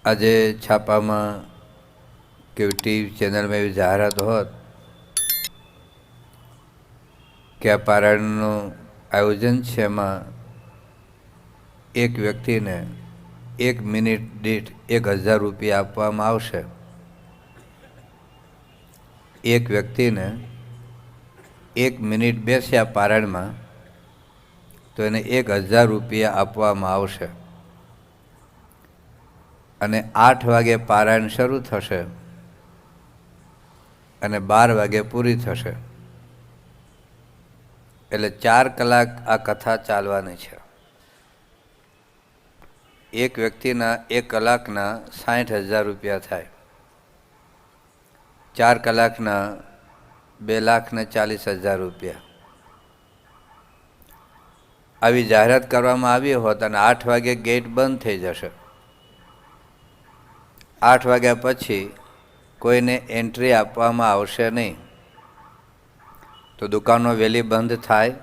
આજે છાપામાં કે ટીવી ચેનલમાં એવી જાહેરાત હોત કે આ પારાયણનું આયોજન છે, એમાં એક વ્યક્તિને 1 મિનિટ દીઠ 1000 રૂપિયા આપવામાં આવશે. એક વ્યક્તિને 1 મિનિટ બેસ્યા પારાયણમાં તો એને 1000 રૂપિયા આપવામાં આવશે. અને 8 વાગે પારાયણ શરૂ થશે અને 12 વાગે પૂરી થશે. એટલે 4 કલાક આ કથા ચાલવાની છે. એક વ્યક્તિના 1 કલાકના 60,000 રૂપિયા થાય. 4 કલાકના 2,40,000 રૂપિયા. આવી જાહેરાત કરવામાં આવી હોત અને 8 વાગે ગેટ બંધ થઈ જશે. 8 વાગ્યા પછી કોઈને એન્ટ્રી આપવામાં આવશે નહીં. તો દુકાનો વહેલી બંધ થાય,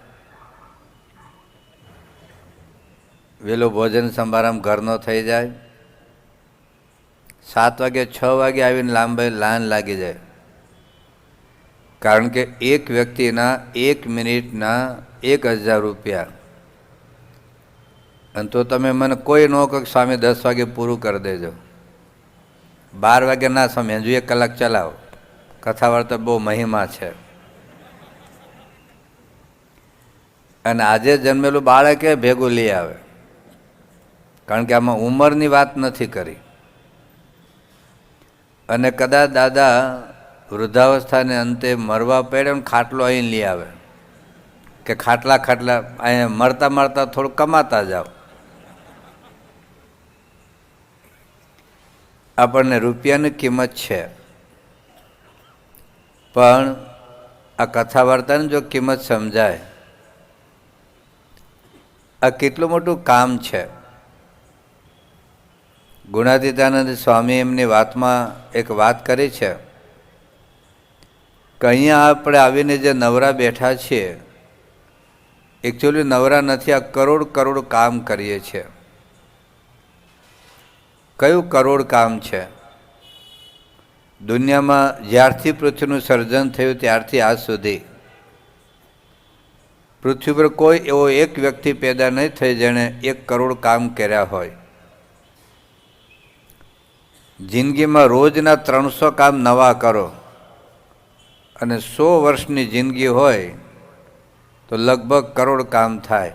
વહેલો ભોજન સમારંભ ઘરનો થઈ જાય. 7 વાગે 6 વાગે આવીને લાંબી લાઈન લાગી જાય. કારણ કે એક વ્યક્તિના 1 મિનિટના 1000 રૂપિયા. અને તો તમે મને કોઈ ન કહો કે સ્વામી 10 વાગે પૂરું કરી દેજો, 12 વાગે ના સ્વામી હજુ 1 કલાક ચલાવો. કથા વાર્તા બહુ મહિમા છે. અને આજે જન્મેલું બાળકે ભેગું લઈ આવે, કારણ કે આમાં ઉંમરની વાત નથી કરી. અને કદાચ દાદા વૃદ્ધાવસ્થાને અંતે મરવા પડે ને ખાટલો અહીં લઈ આવે કે ખાટલા અહીંયા મરતા મરતા થોડું કમાતા જાઓ. આપણને રૂપિયાની કિંમત છે, પણ આ કથા વાર્તાની જો કિંમત સમજાય, આ કેટલું મોટું કામ છે. ગુણાતીતાનંદ સ્વામી એમની વાતમાં એક વાત કરી છે કે અહીંયા આપણે આવીને જે નવરા બેઠા છીએ, એકચ્યુઅલી નવરા નથી, આ કરોડ કરોડ કામ કરીએ છીએ. કયું કરોડ કામ છે? દુનિયામાં જ્યારથી પૃથ્વીનું સર્જન થયું ત્યારથી આજ સુધી પૃથ્વી પર કોઈ એવો એક વ્યક્તિ પેદા નહીં થઈ જેણે 1 કરોડ કામ કર્યા હોય. જિંદગીમાં રોજના 300 કામ નવા કરો અને 100 વર્ષની જિંદગી હોય તો લગભગ કરોડ કામ થાય.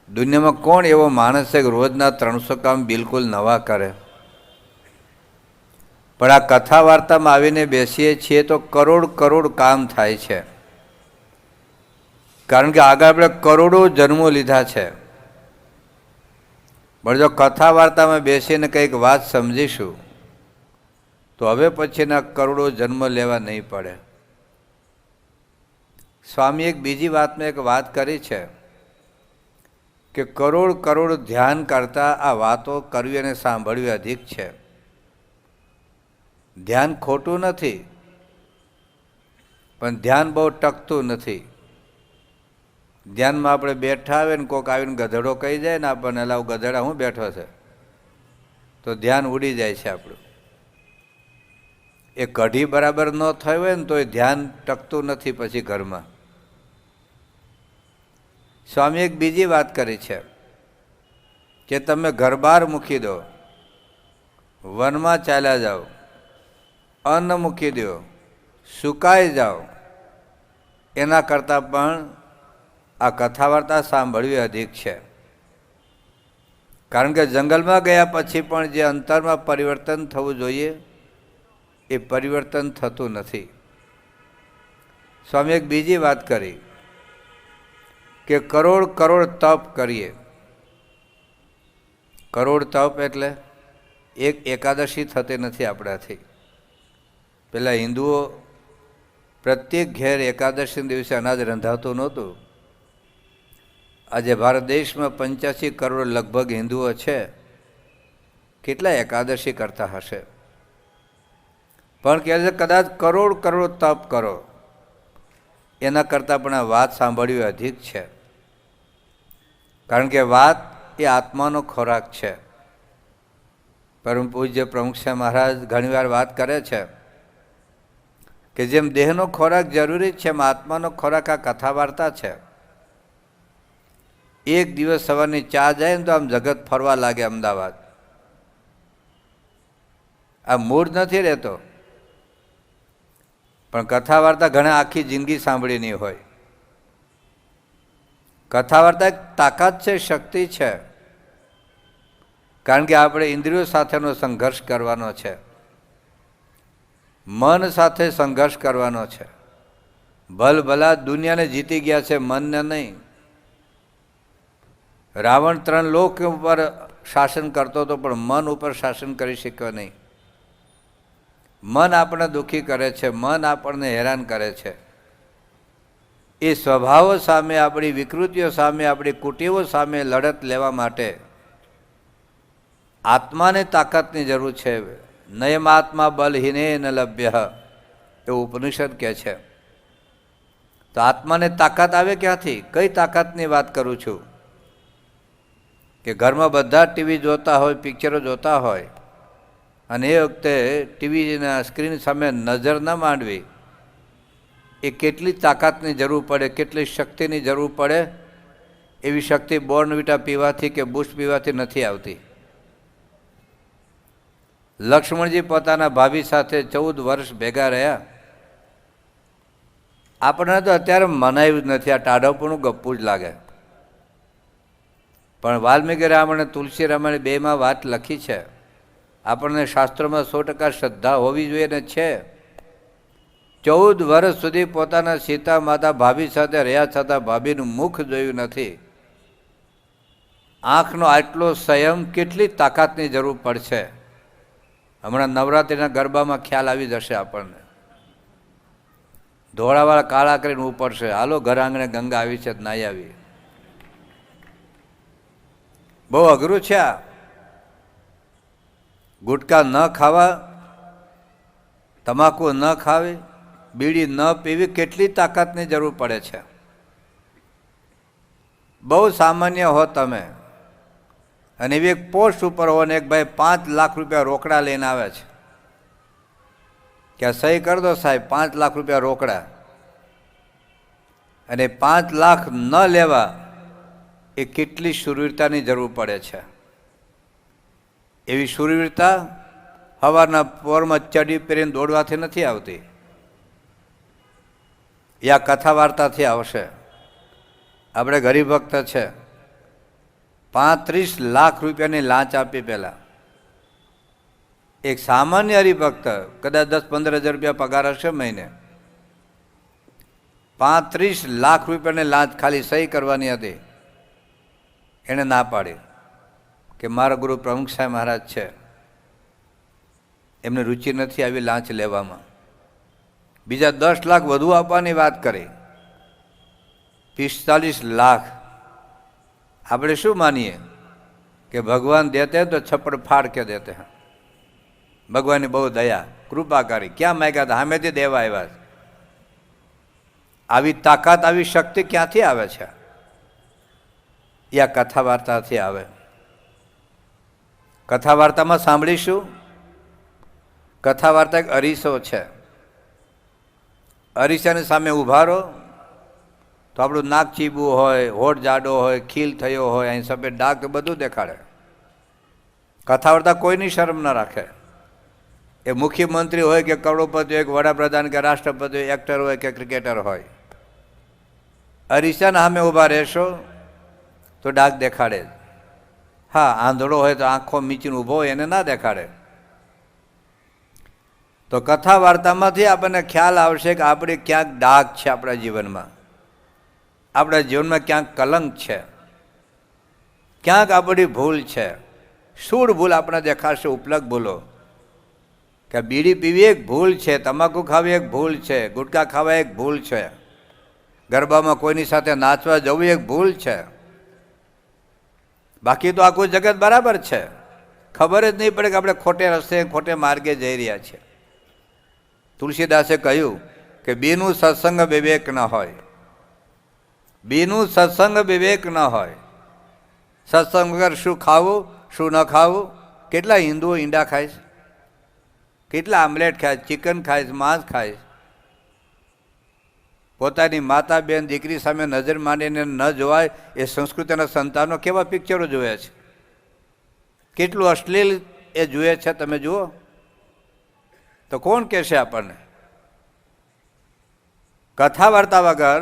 દુનિયામાં કોણ એવો માણસ છે કે રોજના 300 કામ બિલકુલ નવા કરે? પણ આ કથા વાર્તામાં આવીને બેસીએ છીએ તો કરોડ કરોડ કામ થાય છે. કારણ કે આગળ આપણે કરોડો જન્મો લીધા છે. પણ જો કથા વાર્તામાં બેસીને કંઈક વાત સમજીશું તો હવે પછીના કરોડો જન્મ લેવા નહીં પડે. સ્વામી એક બીજી વાતમાં એક વાત કરી છે કે કરોડ કરોડ ધ્યાન કરતાં આ વાતો કરવી અને સાંભળવી અધિક છે. ધ્યાન ખોટું નથી, પણ ધ્યાન બહુ ટકતું નથી. ધ્યાનમાં આપણે બેઠા આવે ને કોઈક આવીને ગધેડો કહી જાય ને આપણને, લાવ ગધેડા હું બેઠો છે, તો ધ્યાન ઉડી જાય છે આપણું. એ કઢી બરાબર ન થઈ હોય ને તો એ ધ્યાન ટકતું નથી પછી ઘરમાં. સ્વામી એક બીજી વાત કરી છે કે તમે ઘર બહાર મૂકી દો, વનમાં ચાલ્યા જાઓ, અન્ન મૂકી દો, સુકાઈ જાઓ, એના કરતાં પણ આ કથા વાર્તા સાંભળવી અધિક છે. કારણ કે જંગલમાં ગયા પછી પણ જે અંતરમાં પરિવર્તન થવું જોઈએ એ પરિવર્તન થતું નથી. સ્વામી એક બીજી વાત કરી કે કરોડ કરોડ તપ કરીએ. કરોડ તપ એટલે એક એકાદશી થતી નથી આપણાથી. પેલા હિન્દુઓ પ્રત્યેક ઘેર એકાદશીના દિવસે અનાજ રંધાતું નહોતું. આજે ભારત દેશમાં 85 કરોડ લગભગ હિન્દુઓ છે. કેટલા એકાદશી કરતા હશે? પણ કહે છે કદાચ કરોડ કરોડ તપ કરો એના કરતાં પણ આ વાત સાંભળવી અધિક છે. કારણ કે વાત એ આત્માનો ખોરાક છે. પરમ પૂજ્ય પ્રમુખ સ્વામી મહારાજ ઘણીવાર વાત કરે છે કે જેમ દેહનો ખોરાક જરૂરી છે એમ આત્માનો ખોરાક આ કથા વાર્તા છે. એક દિવસ સવારની ચા જાય ને તો આમ જગત ફરવા લાગે. અમદાવાદ આ મૂડ નથી રહેતો, પણ કથા વાર્તા ઘણા આખી જિંદગી સાંભળી નહીં હોય. કથા વાર્તા એક તાકાત છે, શક્તિ છે, કારણ કે આપણે ઇન્દ્રિયો સાથેનો સંઘર્ષ કરવાનો છે, મન સાથે સંઘર્ષ કરવાનો છે. ભલભલા દુનિયાને જીતી ગયા છે, મનને નહીં. રાવણ 3 લોક ઉપર શાસન કરતો હતો, પણ મન ઉપર શાસન કરી શક્યો નહીં. મન આપણને દુઃખી કરે છે, મન આપણને હેરાન કરે છે. એ સ્વભાવો સામે, આપણી વિકૃતિઓ સામે, આપણી કુટીઓ સામે લડત લેવા માટે આત્માને તાકાતની જરૂર છે. નયમાત્મા બલહીને ન લભ્ય એવું ઉપનિષદ કહે છે. તો આત્માને તાકાત આવે ક્યાંથી? કઈ તાકાતની વાત કરું છું કે ઘરમાં બધા ટીવી જોતા હોય, પિક્ચરો જોતા હોય, અને એ વખતે ટીવીના સ્ક્રીન સામે નજર ન માંડવી, એ કેટલી તાકાતની જરૂર પડે, કેટલી શક્તિની જરૂર પડે. એવી શક્તિ બોર્નવિટા પીવાથી કે બુસ્ટ પીવાથી નથી આવતી. લક્ષ્મણજી પોતાના ભાભી સાથે 14 વર્ષ ભેગા રહ્યા. આપણને તો અત્યારે મનાયું જ નથી, આ ટાઢવપણું ગપ્પું જ લાગે. પણ વાલ્મીકી રામાયણ અને તુલસી રામાયણ બેમાં વાત લખી છે. આપણને શાસ્ત્રોમાં 100% શ્રદ્ધા હોવી જોઈએ ને છે. 14 વર્ષ સુધી પોતાના સીતા માતા ભાભી સાથે રહ્યા છતાં ભાભીનું મુખ જોયું નથી. આંખનો આટલો સંયમ, કેટલી તાકાતની જરૂર પડશે. હમણાં નવરાત્રિના ગરબામાં ખ્યાલ આવી જશે આપણને. ધોળાવાળા કાળા કરીને ઉપડશે, હાલો ઘર આંગણે ગંગા આવી છે, નાઈ આવી. બહુ અઘરું છે આ. ગુટકા ન ખાવા, તમાકુ ન ખાવી, બીડી ન પીવી, કેટલી તાકાતની જરૂર પડે છે. બહુ સામાન્ય હો તમે, અને એવી એક પોસ્ટ ઉપર હો ને એક ભાઈ 5 લાખ રૂપિયા રોકડા લઈને આવે છે કે આ સહી કરી દો સાહેબ, 5 લાખ રૂપિયા રોકડા. અને 5 લાખ ન લેવા એ કેટલી શૂરવીરતાની જરૂર પડે છે. એવી શૂરવીરતા સવારના પોરમાં ચડી પહેરીને દોડવાથી નથી આવતી, યા કથા વાર્તાથી આવશે. આપણે ગરીબ ભક્ત છે, 35 લાખ રૂપિયાની લાંચ આપી. પહેલાં એક સામાન્ય હરિભક્ત, કદાચ 10-15 હજાર રૂપિયા પગાર હશે મહિને, 35 લાખ રૂપિયાની લાંચ ખાલી સહી કરવાની હતી. એણે ના પાડી કે મારા ગુરુ પ્રમુખ સાહેબ મહારાજ છે, એમને રુચિ નથી આવી લાંચ લેવામાં. બીજા 10 લાખ વધુ આપવાની વાત કરી, 45 લાખ. આપણે શું માનીએ કે ભગવાન દેતે તો છપ્પડ ફાડ કે દેતે. ભગવાનની બહુ દયા, કૃપા કરી. ક્યાં માગ્યા હતા? સામેથી દેવા આવ્યા. આવી તાકાત, આવી શક્તિ ક્યાંથી આવે છે? એ આ કથા વાર્તાથી આવે. કથા વાર્તામાં સાંભળીશું. કથા વાર્તા એક અરીસો છે. અરીસાની સામે ઊભા રહો તો આપણું નાક ચીબવું હોય, હોઠ જાડો હોય, ખીલ થયો હોય, અહીં સફેદ ડાઘ, બધું દેખાડે. કથા વાર્તા કોઈની શરમ ન રાખે. એ મુખ્યમંત્રી હોય કે કરોડપતિ હોય કે વડાપ્રધાન કે રાષ્ટ્રપતિ હોય, એક્ટર હોય કે ક્રિકેટર હોય, અરીસાના સામે ઊભા રહેશો તો ડાઘ દેખાડે. હા, આંધળો હોય તો આંખો મીચીને ઊભો હોય એને ના દેખાડે. તો કથા વાર્તામાંથી આપણને ખ્યાલ આવશે કે આપણે ક્યાંક ડાઘ છે આપણા જીવનમાં, આપણા જીવનમાં ક્યાંક કલંક છે, ક્યાંક આપણી ભૂલ છે. સૂળ ભૂલ આપણે દેખાશે, ઉપલક ભૂલો. કે બીડી પીવી એક ભૂલ છે, તમાકુ ખાવી એક ભૂલ છે, ગુટકા ખાવા એક ભૂલ છે, ગરબામાં કોઈની સાથે નાચવા જવું એક ભૂલ છે. બાકી તો આખું જગત બરાબર છે. ખબર જ નહીં પડે કે આપણે ખોટે રસ્તે, ખોટે માર્ગે જઈ રહ્યા છીએ. તુલસીદાસે કહ્યું કે બીનું સત્સંગ વિવેક ન હોય, બીનું સત્સંગ વિવેક ન હોય. સત્સંગ વગર શું ખાવું, શું ન ખાવું, કેટલા હિન્દુઓ ઈંડા ખાય છે, કેટલા આમલેટ ખાય, ચિકન ખાય છે, માંસ ખાય છે. પોતાની માતા બેન દીકરી સામે નજર માંડીને ન જોવાય એ સંસ્કૃતિના સંતાનો કેવા પિક્ચરો જોયા છે, કેટલું અશ્લીલ એ જુએ છે. તમે જુઓ તો કોણ કહેશે આપણને? કથા વાર્તા વગર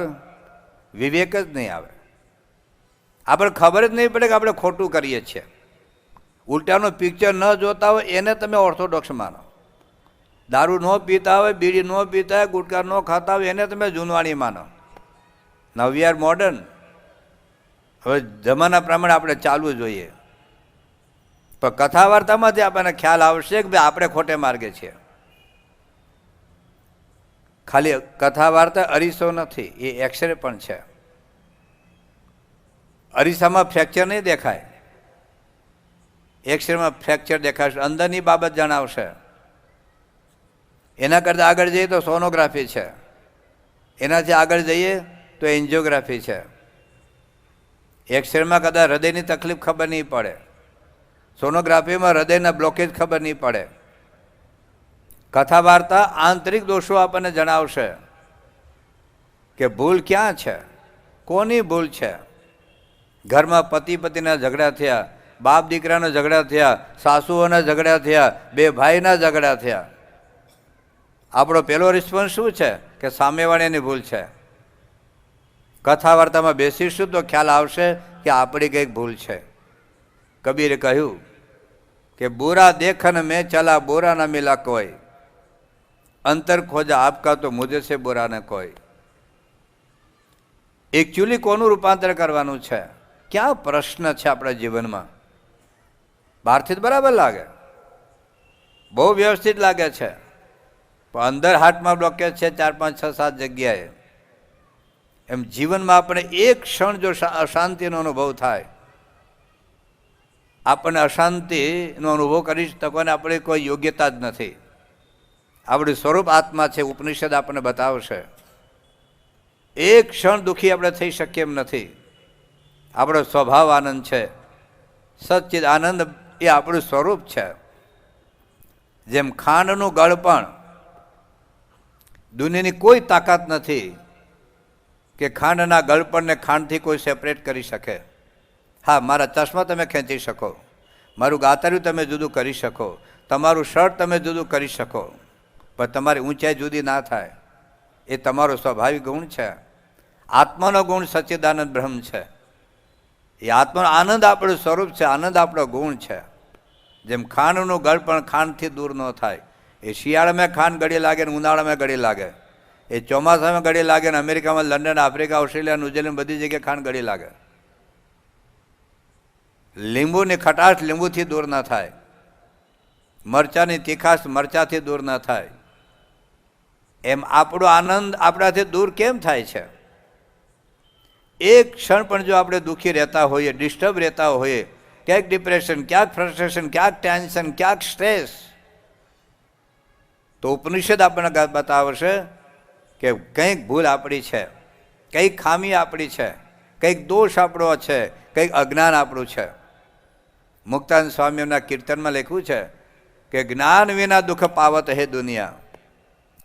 વિવેક જ નહીં આવે. આપણે ખબર જ નહીં પડે કે આપણે ખોટું કરીએ છીએ. ઉલટાનું પિક્ચર ન જોતા હોય એને તમે ઓર્થોડોક્સ માનો. દારૂ ન પીતા હોય, બીડી ન પીતા હોય, ગુટખા ન ખાતા હોય એને તમે જૂનવાણી માનો. નાઉ વી આર મોડર્ન. હવે જમાના પ્રમાણે આપણે ચાલવું જોઈએ. પણ કથા વાર્તામાંથી આપણને ખ્યાલ આવશે કે ભાઈ આપણે ખોટે માર્ગે છીએ. ખાલી કથા વાર્તા અરીસો નથી, એ એક્સરે પણ છે. અરીસામાં ફ્રેક્ચર નહીં દેખાય, એક્સરેમાં ફ્રેક્ચર દેખાશે, અંદરની બાબત જણાવશે. એના કરતાં આગળ જઈએ તો સોનોગ્રાફી છે, એનાથી આગળ જઈએ તો એન્જિયોગ્રાફી છે. એક્સરેમાં કદાચ હૃદયની તકલીફ ખબર નહીં પડે, સોનોગ્રાફીમાં હૃદયના બ્લોકેજ ખબર નહીં પડે. કથા વાર્તા આંતરિક દોષો આપણને જણાવશે કે ભૂલ ક્યાં છે, કોની ભૂલ છે. ઘરમાં પતિ પતિના ઝઘડા થયા, બાપ દીકરાના ઝઘડા થયા, સાસુઓના ઝઘડા થયા, બે ભાઈના ઝઘડા થયા. આપણો પહેલો રિસ્પોન્સ શું છે કે સામેવાળાની ભૂલ છે. કથા વાર્તામાં બેસીશું તો ખ્યાલ આવશે કે આપણી કંઈક ભૂલ છે. કબીરે કહ્યું કે બુરા દેખન મેં ચલા બુરા ના મિલા કોઈ, અંતર ખોજા આપકા તો મુझे से बुरा न कोई. એકચ્યુઅલી કોનું રૂપાંતર કરવાનું છે? ક્યાં પ્રશ્ન છે આપણા જીવનમાં? બહારથી જ બરાબર લાગે, બહુ વ્યવસ્થિત લાગે છે, પણ અંદર હાર્ટમાં બ્લોકેજ છે 4, 5, 6, 7 જગ્યાએ. એમ જીવનમાં આપણે એક ક્ષણ જો અશાંતિનો અનુભવ થાય, આપણને અશાંતિનો અનુભવ કરી શકવાની આપણી કોઈ યોગ્યતા જ નથી. આપણું સ્વરૂપ આત્મા છે, ઉપનિષદ આપણને બતાવશે. એક ક્ષણ દુઃખી આપણે થઈ શકીએ એમ નથી. આપણો સ્વભાવ આનંદ છે, સચ્ચિદ આનંદ એ આપણું સ્વરૂપ છે. જેમ ખાંડનું ગળપણ, દુનિયાની કોઈ તાકાત નથી કે ખાંડના ગળપણને ખાંડથી કોઈ સેપરેટ કરી શકે. હા, મારા ચશ્મા તમે ખેંચી શકો, મારું ગાતર્યું તમે જુદું કરી શકો, તમારું શર્ટ તમે જુદું કરી શકો, પણ તમારી ઊંચાઈ જુદી ના થાય. એ તમારો સ્વાભાવિક ગુણ છે. આત્માનો ગુણ સચ્ચિદાનંદ બ્રહ્મ છે. એ આત્માનો આનંદ આપણું સ્વરૂપ છે, આનંદ આપણો ગુણ છે. જેમ ખાંડનું ગળપણ ખાંડથી દૂર ન થાય. એ શિયાળામાં ખાંડ ગળી લાગે ને ઉનાળામાં ગળી લાગે, એ ચોમાસામાં ગળી લાગે ને અમેરિકામાં, લંડન, આફ્રિકા, ઓસ્ટ્રેલિયા, ન્યુઝીલેન્ડ બધી જગ્યાએ ખાંડ ગળી લાગે. લીંબુની ખટાશ લીંબુથી દૂર ના થાય, મરચાની તીખાશ મરચાથી દૂર ના થાય. એમ આપણો આનંદ આપણાથી દૂર કેમ થાય છે? એક ક્ષણ પણ જો આપણે દુઃખી રહેતા હોઈએ, ડિસ્ટર્બ રહેતા હોઈએ, ક્યાંક ડિપ્રેશન, ક્યાંક ફ્રસ્ટ્રેશન, ક્યાંક ટેન્શન, ક્યાંક સ્ટ્રેસ, તો ઉપનિષદ આપણને બતાવશે કે કંઈક ભૂલ આપણી છે, કંઈક ખામી આપણી છે, કંઈક દોષ આપણો છે, કંઈક અજ્ઞાન આપણું છે. મુક્તાનંદ સ્વામીના કીર્તનમાં લખ્યું છે કે જ્ઞાન વિના દુઃખ પાવત હે દુનિયા.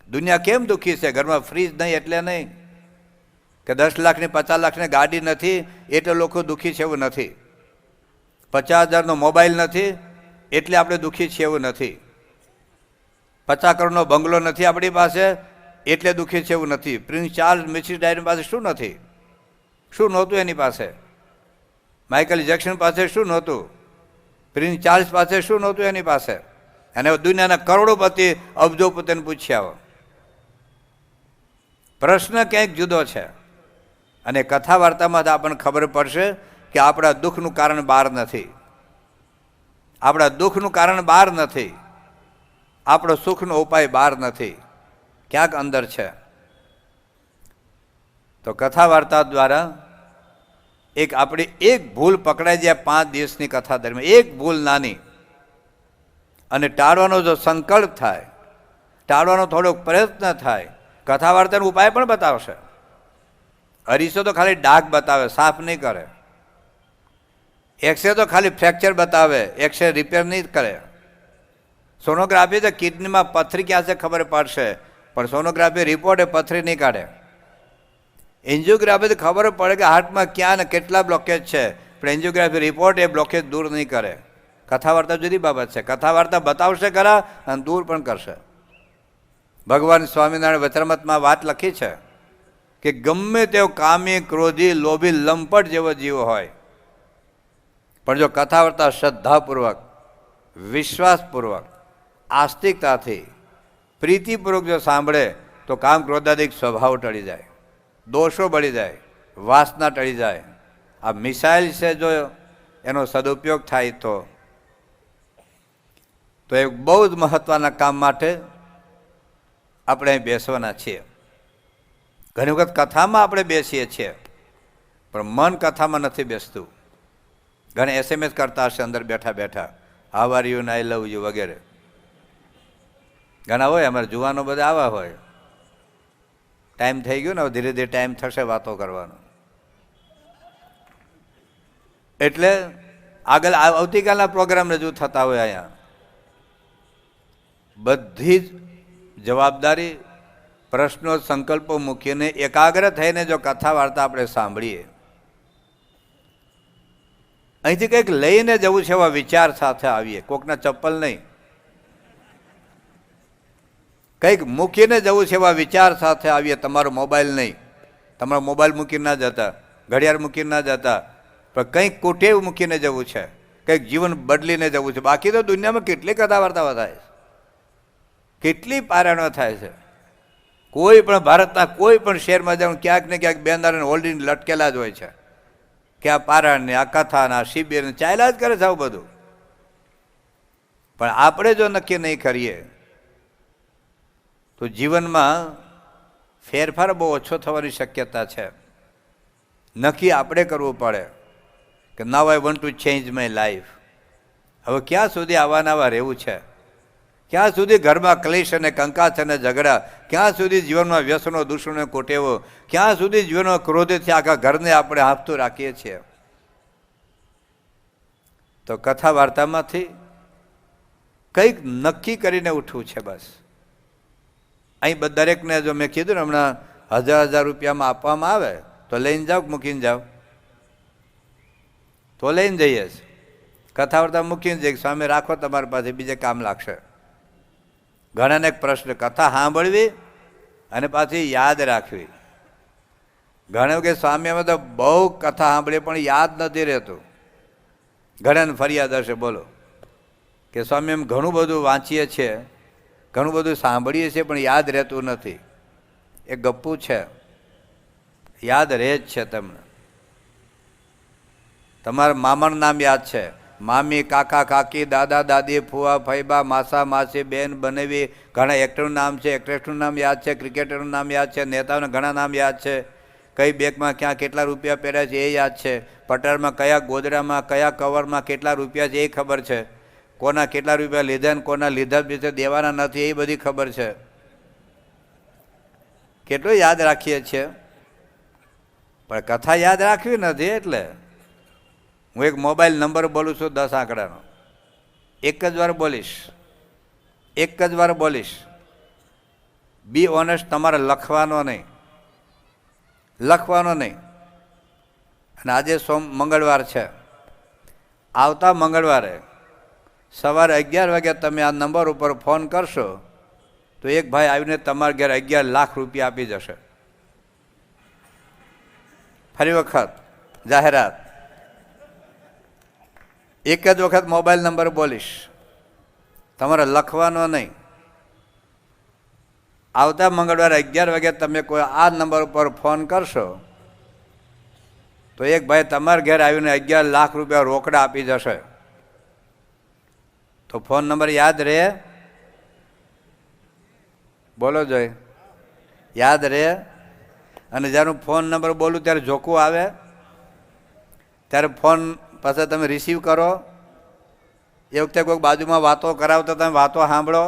દુનિયા કેમ દુઃખી છે? ઘરમાં ફ્રીજ નહીં એટલે નહીં, કે 10 લાખની 50 લાખની ગાડી નથી એટલે લોકો દુઃખી છે એવું નથી, 50,000નો મોબાઈલ નથી એટલે આપણે દુઃખી છીએ એવું નથી, 50 કરોડનો બંગલો નથી આપણી પાસે એટલે દુઃખી છે એવું નથી. પ્રિન્સ ચાર્લ્સ, મિસિસ ડાયની પાસે શું નથી? શું નહોતું એની પાસે? માઇકલ જેક્સન પાસે શું નહોતું? પ્રિન્સ ચાર્લ્સ પાસે શું નહોતું એની પાસે? અને દુનિયાના કરોડોપતિ અબજોપતિને પૂછ્યા. પ્રશ્ન ક્યાંક જુદો છે. અને કથા વાર્તામાં આપણને ખબર પડશે કે આપણા દુઃખનું કારણ બહાર નથી, આપણા દુઃખનું કારણ બહાર નથી, આપણો સુખનો ઉપાય બહાર નથી, ક્યાંક અંદર છે. તો કથા વાર્તા દ્વારા આપણી એક ભૂલ પકડાઈ જાય 5 દિવસની કથા દરમિયાન, એક ભૂલ નાની, અને ટાળવાનો જો સંકલ્પ થાય, ટાળવાનો થોડોક પ્રયત્ન થાય, કથા વાર્તાનો ઉપાય પણ બતાવશે. અરીસો તો ખાલી ડાઘ બતાવે, સાફ નહીં કરે. એક્સરે તો ખાલી ફ્રેક્ચર બતાવે, એક્સરે રિપેર નહીં કરે. સોનોગ્રાફી તો કિડનીમાં પથરી ક્યાં છે ખબર પડશે, પણ સોનોગ્રાફી રિપોર્ટ એ પથરી નહીં કાઢે. એન્જિયોગ્રાફી ખબર પડે કે હાર્ટમાં ક્યાં ને કેટલા બ્લોકેજ છે, પણ એન્જિયોગ્રાફી રિપોર્ટ એ બ્લોકેજ દૂર નહીં કરે. કથા વાર્તા જુદી બાબત છે. કથા વાર્તા બતાવશે ખરા અને દૂર પણ કરશે. ભગવાન સ્વામિનારાયણ વચરામૃતમાં વાત લખી છે કે ગમે તેવો કામી, ક્રોધી, લોભી, લંપટ જેવો જીવ હોય, પણ જો કથા વાર્તા શ્રદ્ધાપૂર્વક, વિશ્વાસપૂર્વક, આસ્તિકતાથી, પ્રીતિપૂર્વક જો સાંભળે તો કામ, ક્રોધાદિક સ્વભાવ ટળી જાય, દોષો બળી જાય, વાસના ટળી જાય. આ મિસાઇલ છે, જો એનો સદુપયોગ થાય તો એ બહુ જ મહત્વના કામ માટે આપણે બેસવાના છીએ. ઘણી વખત કથામાં આપણે બેસીએ છીએ, પણ મન કથામાં નથી બેસતું. ઘણા SMS કરતા હશે અંદર બેઠા બેઠા, how are you, I love you વગેરે. ઘણા હોય, અમારા જુવાનો બધા આવા હોય. ટાઈમ થઈ ગયો ને, ધીરે ધીરે ટાઈમ થશે વાતો કરવાનો. એટલે આગળ આવતીકાલના પ્રોગ્રામ રજૂ થતા હોય. અહીંયા બધી જ જવાબદારી, પ્રશ્નો, સંકલ્પો મૂકીને એકાગ્ર થઈને જો કથા વાર્તા આપણે સાંભળીએ, અહીંથી કંઈક લઈને જવું છે એવા વિચાર સાથે આવીએ. કોકના ચપ્પલ નહીં, કંઈક મૂકીને જવું છે એવા વિચાર સાથે આવીએ. તમારો મોબાઈલ નહીં, તમારો મોબાઈલ મૂકીને ના જતા, ઘડિયાળ મૂકીને ના જતા, પણ કંઈક કુટેવ મૂકીને જવું છે, કંઈક જીવન બદલીને જવું છે. બાકી તો દુનિયામાં કેટલી કથા વાર્તાઓ થાય છે, કેટલી પારાયણો થાય છે. કોઈ પણ ભારતના કોઈ પણ શહેરમાં જાઉં, ક્યાંક ને ક્યાંક બેનદારાને હોલ્ડિંગ લટકેલા જ હોય છે કે આ પારાયણ ને, આ કથા ને, આ શિબિર ને, ચાલ્યા જ કરે છે આવું બધું. પણ આપણે જો નક્કી નહીં કરીએ તો જીવનમાં ફેરફાર બહુ ઓછો થવાની શક્યતા છે. નક્કી આપણે કરવું પડે કે now I want to change my life. હવે ક્યાં સુધી આવા નવા રહેવું છે? ક્યાં સુધી ઘરમાં ક્લેશ અને કંકાસ અને ઝઘડા? ક્યાં સુધી જીવનમાં વ્યસનો, દૂષણો, કોટેવો? ક્યાં સુધી જીવનમાં ક્રોધથી આખા ઘરને આપણે હાંફતું રાખીએ છીએ? તો કથા વાર્તામાંથી કંઈક નક્કી કરીને ઉઠવું છે બસ. અહીં દરેકને જો મેં કીધું ને હમણાં 1000 રૂપિયામાં આપવામાં આવે તો લઈને જાઓ, મૂકીને જાઓ તો લઈને જઈએ. કથા વાર્તા મૂકીને જઈએ, સ્વામી રાખો તમારી પાસે, બીજે કામ લાગશે. ઘણાને એક પ્રશ્ન, કથા સાંભળવી અને પાછી યાદ રાખવી. ઘણા કે સ્વામી અમે તો બહુ કથા સાંભળીએ પણ યાદ નથી રહેતું. ઘણાને ફરિયાદ હશે, બોલો કે સ્વામી એમ ઘણું બધું વાંચીએ છીએ, ઘણું બધું સાંભળીએ છીએ પણ યાદ રહેતું નથી. એ ગપ્પુ છે, યાદ રહે જ છે. તમને તમારા મામાનું નામ યાદ છે, મામી, કાકા, કાકી, દાદા, દાદી, ફુવા, ફૈબા, માસા, માસી, બેન, બનેવી. ઘણા એક્ટરનું નામ છે, એક્ટ્રેસનું નામ યાદ છે, ક્રિકેટરનું નામ યાદ છે, નેતાઓના ઘણા નામ યાદ છે, કઈ બેગમાં ક્યાં કેટલા રૂપિયા પહેર્યા છે એ યાદ છે, પટારમાં કયા ગોદડામાં કયા કવરમાં કેટલા રૂપિયા છે એ ખબર છે, કોના કેટલા રૂપિયા લીધા ને કોના લીધા બીજે દેવાના નથી એ બધી ખબર છે. કેટલું યાદ રાખીએ છીએ પણ કથા યાદ રાખવી નથી. એટલે હું એક મોબાઈલ નંબર બોલું છું 10 આંકડાનો, એક જ વાર બોલીશ, એક જ વાર બોલીશ. બી ઓનેસ્ટ, તમારે લખવાનો નહીં, લખવાનો નહીં. અને આજે મંગળવાર છે, આવતા મંગળવારે સવારે 11 વાગે તમે આ નંબર ઉપર ફોન કરશો તો એક ભાઈ આવીને તમારા ઘરે 11 લાખ રૂપિયા આપી જશે. ફરી વખત જાહેરાત, એક જ વખત મોબાઈલ નંબર બોલીશ, તમારે લખવાનો નહીં. આવતા મંગળવારે 11 વાગે તમે કોઈ આ નંબર ઉપર ફોન કરશો તો એક ભાઈ તમારા ઘેર આવીને 11 લાખ રૂપિયા રોકડા આપી જશે. તો ફોન નંબર યાદ રહે? બોલો જોઈ, યાદ રહે? અને જ્યારે ફોન નંબર બોલું ત્યારે જોખું આવે, ત્યારે ફોન પાછા તમે રિસીવ કરો. એ વખતે કોઈક બાજુમાં વાતો કરાવતા તમે વાતો સાંભળો.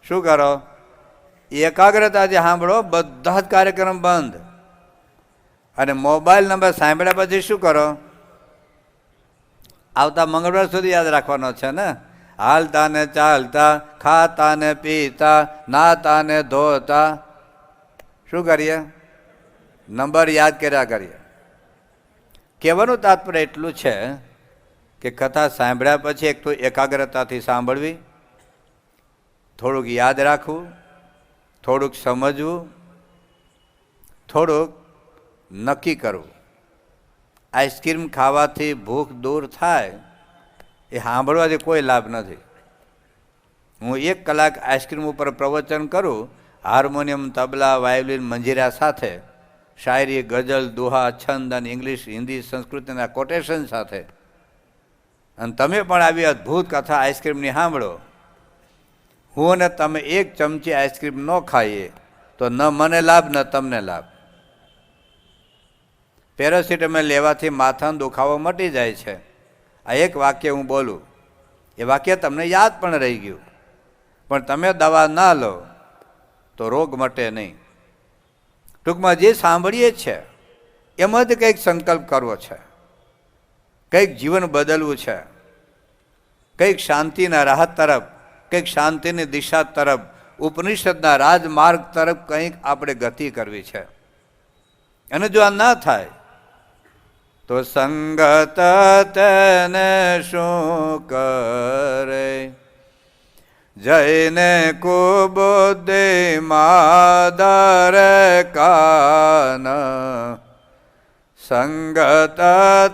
શું કરો? એકાગ્રતાથી સાંભળો, બધા જ કાર્યક્રમ બંધ. અને મોબાઈલ નંબર સાંભળ્યા પછી શું કરો? આવતા મંગળવાર સુધી યાદ રાખવાનો છે ને. હાલતા ને ચાલતા, ખાતા ને પીતા, નાતા ને ધોતા, શું કરીએ? નંબર યાદ કર્યા કરીએ. કહેવાનું તાત્પર્ય એટલું છે કે કથા સાંભળ્યા પછી એક તો એકાગ્રતાથી સાંભળવી, થોડુંક યાદ રાખવું, થોડુંક સમજવું, થોડુંક નક્કી કરવું. આઈસ્ક્રીમ ખાવાથી ભૂખ દૂર થાય એ સાંભળવાથી કોઈ લાભ નથી. હું 1 કલાક આઈસ્ક્રીમ ઉપર પ્રવચન કરું, હાર્મોનિયમ, તબલા, વાયોલિન, મંજીરા સાથે, શાયરી, ગઝલ, દુહા, છંદ અને ઇંગ્લિશ, હિન્દી, સંસ્કૃતના કોટેશન સાથે, અને તમે પણ આવી અદ્ભુત કથા આઈસ્ક્રીમની સાંભળો. હું અને તમે 1 ચમચી આઈસ્ક્રીમ ન ખાઈએ તો ન મને લાભ ન તમને લાભ. પેરાસિટામોલ લેવાથી માથાનો દુખાવો મટી જાય છે. આ એક વાક્ય હું બોલું, એ વાક્ય તમને યાદ પણ રહી ગયું, પણ તમે દવા ના લો તો રોગ મટે નહીં. ટૂંકમાં જે સાંભળીએ છે એમાં જ કંઈક સંકલ્પ કરવો છે, કંઈક જીવન બદલવું છે, કંઈક શાંતિના રાહત તરફ, કંઈક શાંતિની દિશા તરફ, ઉપનિષદના રાજમાર્ગ તરફ કંઈક આપણે ગતિ કરવી છે. અને જો આ ના થાય તો સંગત તેને શું કરે, જઈને કુબુદ્ધિ માદર કાન, સંગત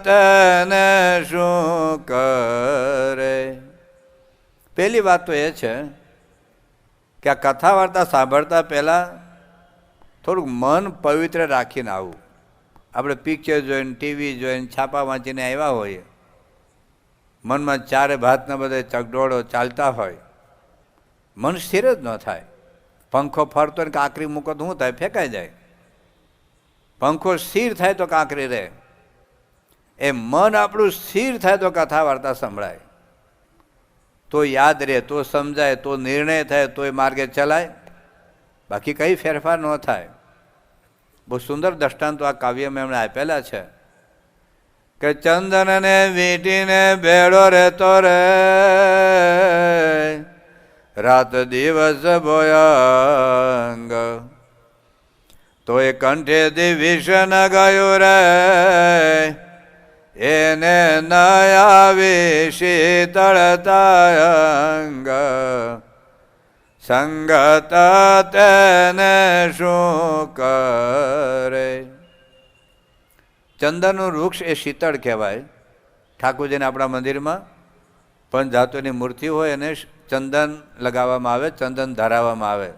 તેને શું કરે. પહેલી વાત તો એ છે કે આ કથા વાર્તા સાંભળતા પહેલાં થોડુંક મન પવિત્ર રાખીને આવું. આપણે પિક્ચર જોઈને, ટીવી જોઈને, છાપા વાંચીને આવ્યા હોઈએ, મનમાં ચારે ભાતના બધે ચગડોળો ચાલતા હોય, મન સ્થિર જ ન થાય. પંખો ફરતો ને કાંકરી મૂકો તો શું થાય? ફેંકાઈ જાય. પંખો સ્થિર થાય તો કાંકરી રહે. એ મન આપણું સ્થિર થાય તો કથા વાર્તા સંભળાય, તો યાદ રહે, તો સમજાય, તો નિર્ણય થાય, તો એ માર્ગે ચલાય. બાકી કંઈ ફેરફાર ન થાય. બહુ સુંદર દ્રષ્ટાંતો આ કાવ્યમાં એમણે આપેલા છે કે ચંદનને વીંટીને ભેળો રહેતો રે, રાત દિવસ ભોયંગ, તો એ કંઠેથી વિષન ગયું રે, એને ન આવી શીતળતા અંગ, સંગત તેને શું કરે. ચંદનનું વૃક્ષ એ શીતળ કહેવાય. ઠાકોરજીને આપણા મંદિરમાં પંચધાતુની મૂર્તિ હોય અને ચંદન લગાવવામાં આવે, ચંદન ધરાવવામાં આવે.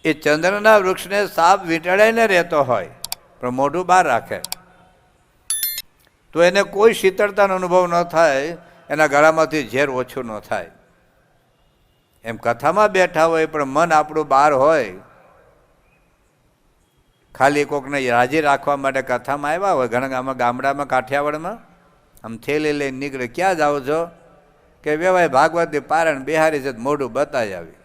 એ ચંદનના વૃક્ષને સાપ વીંટળાઈને રહેતો હોય પણ મોઢું બહાર રાખે તો એને કોઈ શીતળતાનો અનુભવ ન થાય, એના ગળામાંથી ઝેર ઓછું ન થાય. એમ કથામાં બેઠા હોય પણ મન આપણું બહાર હોય, ખાલી કોકને રાજી રાખવા માટે કથામાં આવ્યા હોય. ઘણા ગામડામાં કાઠિયાવાડમાં આમ થેલી લઈને નીકળે, ક્યાં જાઓ છો? કે વેવાય ભાગવતની પારણ બિહારી છે, મોઢું બતાવી આવી.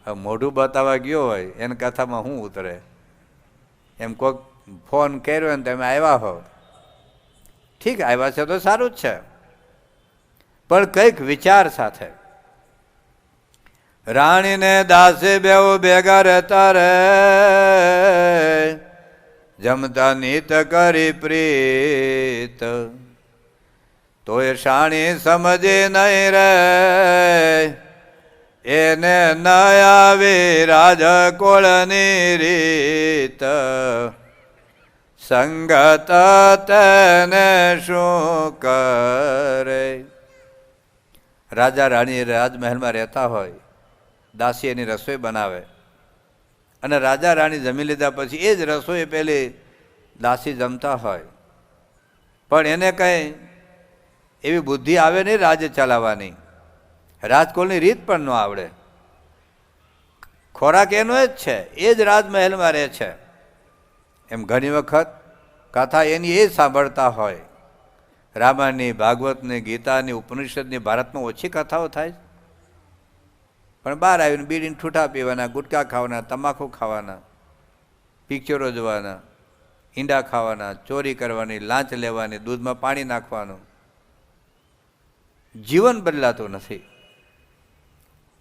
હવે મોઢું બતાવવા ગયો હોય એને કથામાં શું ઉતરે? એમ કોઈક ફોન કર્યો ને તમે આવ્યા હો, ઠીક આવ્યા છે તો સારું જ છે, પણ કંઈક વિચાર સાથે. રાણીને દાસે બેઉ ભેગા રહેતા રે, જમતા નીત કરી પ્રીત, તો એ શાણી સમજે નહીં રે, એને ન આવી રાજકોળની રીત, સંગત તેને શું કરે. રાજા રાણી રાજમહેલમાં રહેતા હોય, દાસી એની રસોઈ બનાવે અને રાજા રાણી જમી લીધા પછી એ જ રસોઈ પેલી દાસી જમતા હોય, પણ એને કંઈ એવી બુદ્ધિ આવે નહીં રાજ્ય ચલાવવાની, રાજકોળની રીત પણ ન આવડે. ખોરાક એનો જ છે, એ જ રાજમહેલમાં રહે છે. એમ ઘણી વખત કથા એની એ જ સાંભળતા હોય. રામાયણની, ભાગવતની, ગીતાની, ઉપનિષદની ભારતમાં ઓછી કથાઓ થાય, પણ બહાર આવીને બીડીને ઠૂઠા પીવાના, ગુટકા ખાવાના, તમાકુ ખાવાના, પિક્ચરો જોવાના, ઈંડા ખાવાના, ચોરી કરવાની, લાંચ લેવાની, દૂધમાં પાણી નાખવાનું. જીવન બદલાતું નથી,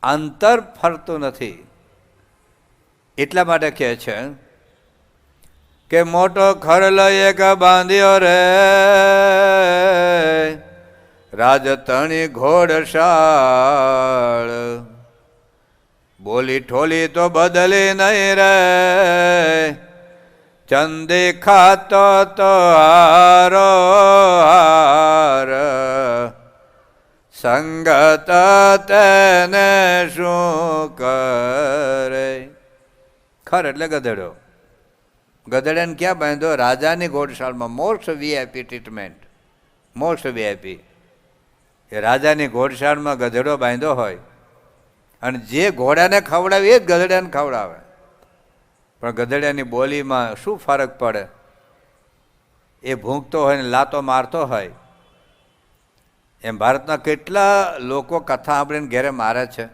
અંતર ફરતું નથી. એટલા માટે કહે છે કે મોટો ખરલ એક બાંધ્યો રે રાજતણી ઘોડશાળ, બોલી ઠોલી તો બદલી નહીં રે ચંદી ખાતો તો હારો હાર, સંગત તેને શું કરે. ખર એટલે ગધેડો. ગધેડાને ક્યાં બાંધ્યો? રાજાની ઘોડશાળમાં. Most VIP treatment, most VIP. એ રાજાની ઘોડશાળમાં ગધેડો બાંધ્યો હોય અને જે ઘોડાને ખવડાવે એ જ ગધેડાને ખવડાવે. પણ ગધેડાની બોલીમાં શું ફરક પડે? એ ભૂંકતો હોય ને લાતો મારતો હોય. એમ ભારતના કેટલા લોકો કથા સાંભળીને ઘેરે મારે છે.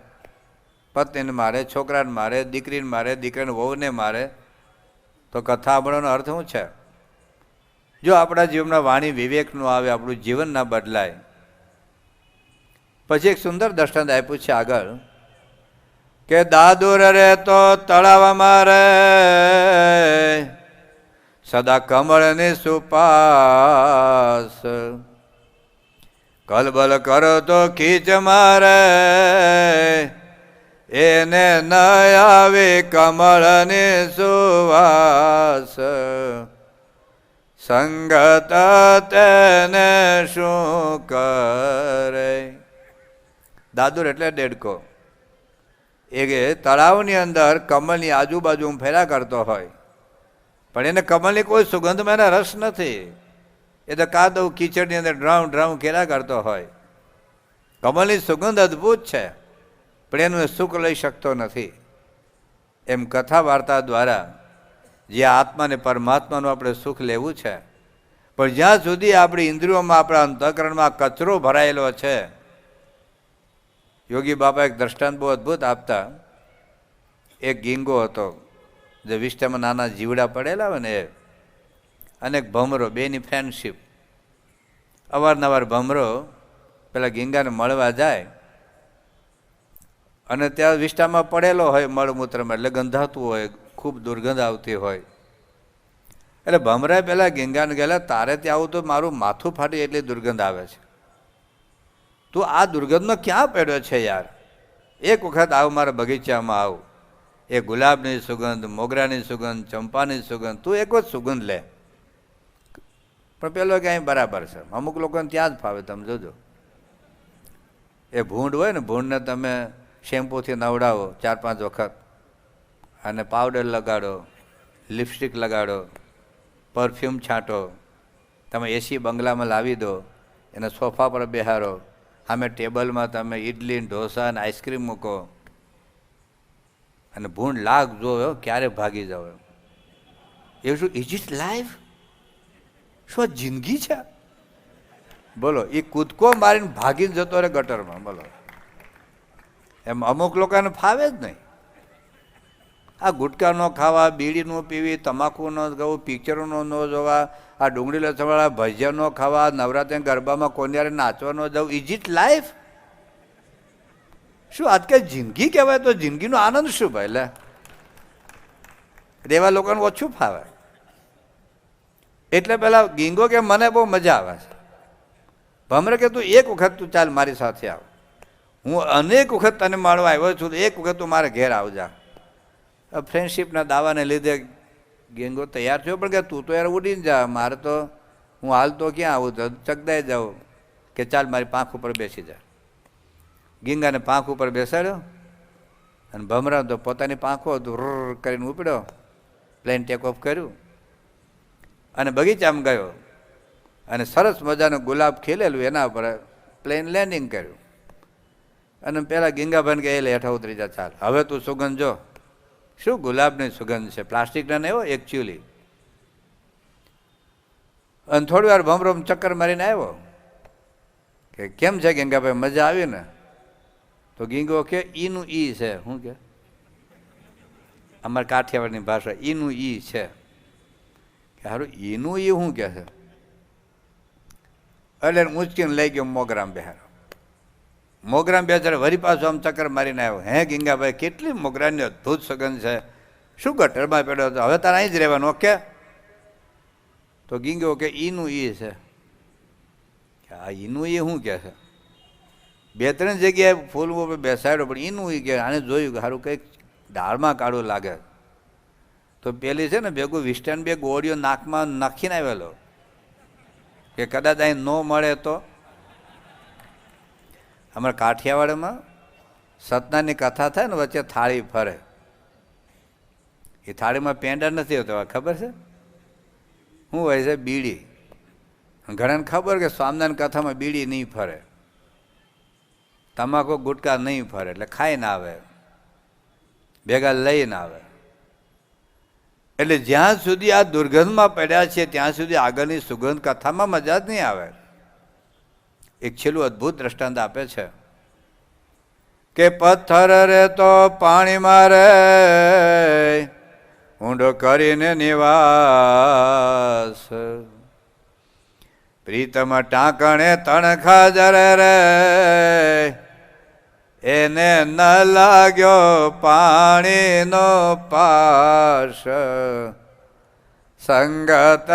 પત્નીને મારે, છોકરાને મારે, દીકરીને મારે, દીકરાને વહુને મારે. તો કથા સાંભળવાનો અર્થ શું છે? જો આપણા જીવનમાં વાણી વિવેકનું આવે, આપણું જીવન ના બદલાય. પછી એક સુંદર દ્રષ્ટાંત આપ્યું છે આગળ કે દાદુર રે તો તળાવમાં રે સદા કમળની સુપાસ, કલબલ કરો તો ખીચ મારે એને ન આવે કમળની સુવાસ, સંગત તેને શું કરે. દાદુર એટલે દેડકો. એ તળાવની અંદર કમળની આજુબાજુ ફેરા કરતો હોય, પણ એને કમળની કોઈ સુગંધમાં એના રસ નથી. એ તો કાદવ કીચડની અંદર ડ્રાઉં ડ્રાઉં ખેલા કરતો હોય. કમળની સુગંધ અદ્ભુત છે, પણ એનું સુખ લઈ શકતો નથી. એમ કથા વાર્તા દ્વારા જે આત્માને પરમાત્માનું આપણે સુખ લેવું છે, પણ જ્યાં સુધી આપણી ઇન્દ્રિયોમાં, આપણા અંતઃકરણમાં કચરો ભરાયેલો છે. યોગી બાપા એક દ્રષ્ટાંત બહુ અદ્ભુત આપતા. એક ગીંગો હતો, જે વિષ્ટામાં નાના જીવડા પડેલા હોય ને એ, અને એક ભમરો, બેની ફ્રેન્ડશીપ. અવારનવાર ભમરો પેલા ગીંગાને મળવા જાય અને ત્યાં વિષ્ટામાં પડેલો હોય મળમૂત્રમાં, એટલે ગંધાતું હોય, ખૂબ દુર્ગંધ આવતી હોય. એટલે ભમરાએ પેલા ગીંગાને ગયેલા, તારે ત્યાં આવું તો મારું માથું ફાટી એટલી દુર્ગંધ આવે છે. તું આ દુર્ગંધનો ક્યાં પડ્યો છે યાર? એક વખત આવ મારા બગીચામાં આવ. એ ગુલાબની સુગંધ, મોગરાની સુગંધ, ચંપાની સુગંધ, તું એક વખત સુગંધ લે. પણ પેલો ક્યાંય બરાબર છે, અમુક લોકોને ત્યાં જ ફાવે. તમે જોજો, એ ભૂંડ હોય ને, ભૂંડને તમે શેમ્પૂથી નવડાવો 4-5 વખત, અને પાવડર લગાડો, લિપસ્ટિક લગાડો, પરફ્યુમ છાંટો, તમે એસી બંગલામાં લાવી દો, એને સોફા પર બેહારો, સામે ટેબલમાં તમે ઇડલી, ઢોસા અને આઈસ્ક્રીમ મૂકો, અને ભૂંડ લાગ જોવો ક્યારે ભાગી જાવ. એવું શું? Is it life? શું જિંદગી છે? બોલો. એ કૂદકો મારીને ભાગીને જતો રહે ગટરમાં. બોલો, એમ અમુક લોકોને ફાવે જ નહીં. આ ગુટકા ન ખાવા, બીડી ન પીવી, તમાકુ ન ખાવું, પિક્ચરો ન જોવા, આ ડુંગળી લસણવાળા ભજીયા ન ખાવા, નવરાત્રી ગરબામાં કોન્યારે નાચવા ન જવું. Is it life? શું આજકાલ જિંદગી કહેવાય? તો જિંદગીનો આનંદ શું ભાઈ? લે, એવા લોકોને ઓછું ફાવે. એટલે પેલા ગીંગો કે મને બહુ મજા આવે છે. ભમરે કે તું એક વખત તું ચાલ મારી સાથે આવ, હું અનેક વખત તને મળવા આવ્યો છું, એક વખત તું મારે ઘેર આવજા. ફ્રેન્ડશીપના દાવાને લીધે ગેંગો તૈયાર થયો, પણ કે તું તો યાર ઉડીને જા, મારે તો હું હાલ તો ક્યાં આવું, તો ચકદાઈ જાઉં. કે ચાલ મારી પાંખ ઉપર બેસી જા. ગીંગાને પાંખ ઉપર બેસાડ્યો, અને ભમરા તો પોતાની પાંખો રૂર કરીને ઉપડ્યો, પ્લેન ટેક ઓફ કર્યું અને બગીચામાં ગયો, અને સરસ મજાનું ગુલાબ ખીલેલું એના પર પ્લેન લેન્ડિંગ કર્યું. અને પેલા ગીંગાભાઈને કે એટલે હેઠા ઉતરી જા, ચાલ હવે તું સુગંધ જો. શું ગુલાબની સુગંધ છે, પ્લાસ્ટિકના નહીં હો, એકચ્યુઅલી. અને થોડી વાર ભમરો ચક્કર મારીને આવ્યો કે કેમ છે ગીંગાભાઈ, મજા આવી ને? તો ગીંગો કે ઈનું ઈ છે. શું કે? અમારી કાઠિયાવાડની ભાષા ઈનું ઈ છે. કે સારું એનું એ શું કહે છે? એટલે ઊંચકીને લઈ ગયો મોગરામ બેહારો. મોગરામ બેચારે વરી પાછું આમ ચક્કર મારીને આવ્યો. હે ગીંગાભાઈ, કેટલી મોગરાની અદ્ભુત સગંધ છે, શું ગટરમાં પડ્યો હતો, હવે તારે અહીં જ રહેવાનું. ઓકે. તો ગીંગો કે ઈનું ઈ છે. આ ઈનું એ શું કહે છે? બે ત્રણ જગ્યાએ ફૂલ બેસાડ્યો, પણ ઈનું ઈ કે આને જોયું કે સારું કંઈક દાળમાં કાળું લાગે. તો પેલી છે ને ભેગું વિસ્ટન બે ગોળીઓ નાકમાં નાખીને આવેલો કે કદાચ અહીં ન મળે તો. અમારા કાઠિયાવાડમાં સતનાની કથા થાય ને વચ્ચે થાળી ફરે. એ થાળીમાં પેંડા નથી હોતો, ખબર છે શું હોય છે? બીડી. ઘણાને ખબર કે સ્વામિનારાયણ કથામાં બીડી નહીં ફરે, તમાકુ ગુટકા નહીં ફરે, એટલે ખાઈને આવે, ભેગા લઈને આવે. એટલે જ્યાં સુધી આ દુર્ગંધમાં પડ્યા છે ત્યાં સુધી આગળની સુગંધ કથામાં મજા જ નહીં આવે. એક છેલ્લું અદ્ભુત દ્રષ્ટાંત આપે છે કે પથ્થર રે તો પાણીમાં રે ઊંડો કરીને નિવાસ, પ્રીતમ ટાંકણે તણખા જરે રે એને ન લાગ્યો પાણીનો પાશ, સંગત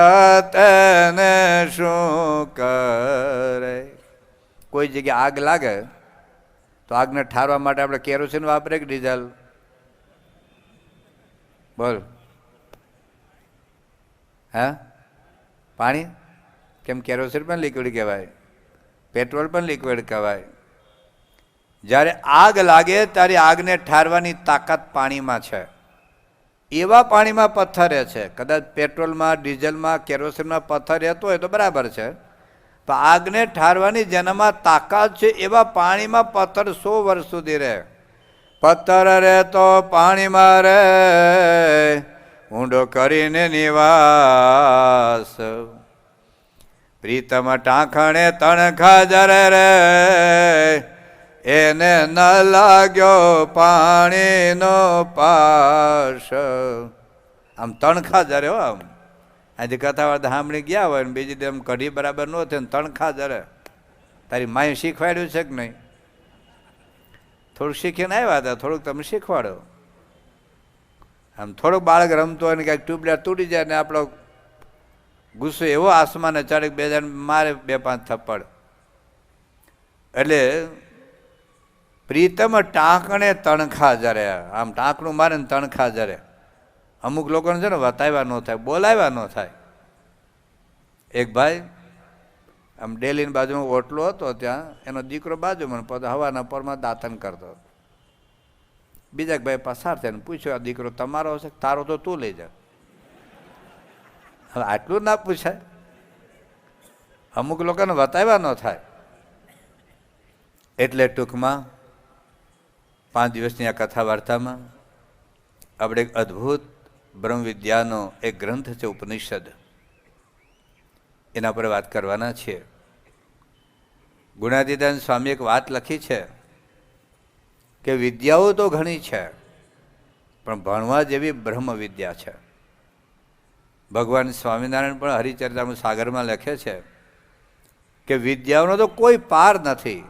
તેને શું કરે. કોઈ જગ્યાએ આગ લાગે તો આગને ઠારવા માટે આપણે કેરોસીન વાપરે કે ડીઝલ? બોલ. હા, પાણી. કેમ? કેરોસીન પણ લિક્વિડ કહેવાય, પેટ્રોલ પણ લિક્વિડ કહેવાય. જ્યારે આગ લાગે ત્યારે આગને ઠારવાની તાકાત પાણીમાં છે. એવા પાણીમાં પથ્થર છે. કદાચ પેટ્રોલમાં, ડીઝલમાં, કેરોસીનમાં પથ્થર રહેતો હોય તો બરાબર છે, પણ આગને ઠારવાની જેનામાં તાકાત છે એવા પાણીમાં પથ્થર 100 વર્ષ સુધી રહે. પથ્થર રે તો પાણીમાં રે ઊંડો કરીને નિવાસ, પ્રીતમ ટાંખણે તણખા જરે રે એને ન લાગ્યો પાણીનો પાશ. આમ તણખા જરે હો. આમ આજે કથાવાર્તા સાંભળી ગયા હોય ને બીજી તેમ કઢી બરાબર ન થાય ને તણખા જરે. તારી માએ શીખવાડ્યું છે કે નહીં? થોડુંક શીખીને આવ્યા હતા, થોડુંક તમે શીખવાડો. આમ થોડુંક બાળક રમતો હોય ને ક્યાંક ટ્યુબલાઇટ તૂટી જાય ને આપણો ગુસ્સો એવો આસમાને ચડે બે જણ મારે 2-5 થપ્પડ. એટલે પ્રીતમ ટાંકણે તણખા જરે. આમ ટાંકણું મારે ને તણખા જરે. અમુક લોકોને છે ને વતાવ્યા ન થાય, બોલાવ્યા ન થાય. એક ભાઈ આમ ડેલીની બાજુમાં ઓટલો હતો, ત્યાં એનો દીકરો બાજુમાં પોતે હવાના પરમાં દાંતન કરતો. બીજા ભાઈ પસાર થઈને પૂછ્યું, આ દીકરો તમારો હશે? તારો તો તું લઈ જા. હવે આટલું ના પૂછાય. અમુક લોકોને વતાવ્યા ન થાય. એટલે ટૂંકમાં 5 દિવસની આ કથા વાર્તામાં આપણે એક અદ્ભુત બ્રહ્મ વિદ્યાનો એક ગ્રંથ છે ઉપનિષદ, એના પર વાત કરવાના છીએ. ગુણાતીતાનંદ સ્વામી એક વાત લખી છે કે વિદ્યાઓ તો ઘણી છે, પણ ભણવા જેવી બ્રહ્મ વિદ્યા છે. ભગવાન સ્વામિનારાયણ પણ હરિચરિતામૃત સાગરમાં લખે છે કે વિદ્યાઓનો તો કોઈ પાર નથી,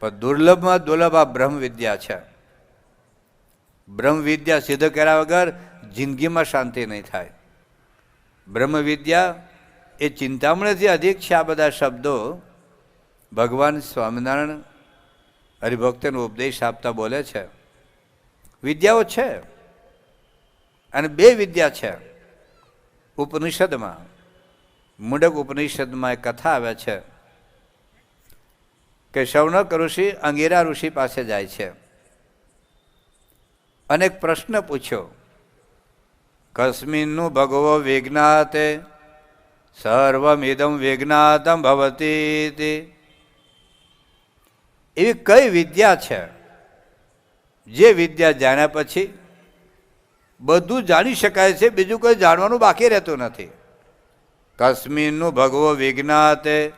પણ દુર્લભમાં દુર્લભ આ બ્રહ્મ વિદ્યા છે. બ્રહ્મ વિદ્યા સિદ્ધ કર્યા વગર જિંદગીમાં શાંતિ નહીં થાય. બ્રહ્મ વિદ્યા એ ચિંતામણીથી અધિક છે. આ બધા શબ્દો ભગવાન સ્વામિનારાયણ હરિભક્તોનો ઉપદેશ આપતા બોલે છે. વિદ્યાઓ છે, અને 2 વિદ્યા છે. ઉપનિષદમાં, મુંડક ઉપનિષદમાં એક કથા આવે છે કે શૌનક ઋષિ અંગિરા ઋષિ પાસે જાય છે અને એક પ્રશ્ન પૂછ્યો, કસ્મિન્નું ભગવો વિજ્ઞાતે સર્વમિદમ વિજ્ઞાતમ ભવતી. એવી કઈ વિદ્યા છે જે વિદ્યા જાણ્યા પછી બધું જાણી શકાય છે, બીજું કોઈ જાણવાનું બાકી રહેતું નથી? કસ્મિન્નું ભગવો વિજ્ઞાતે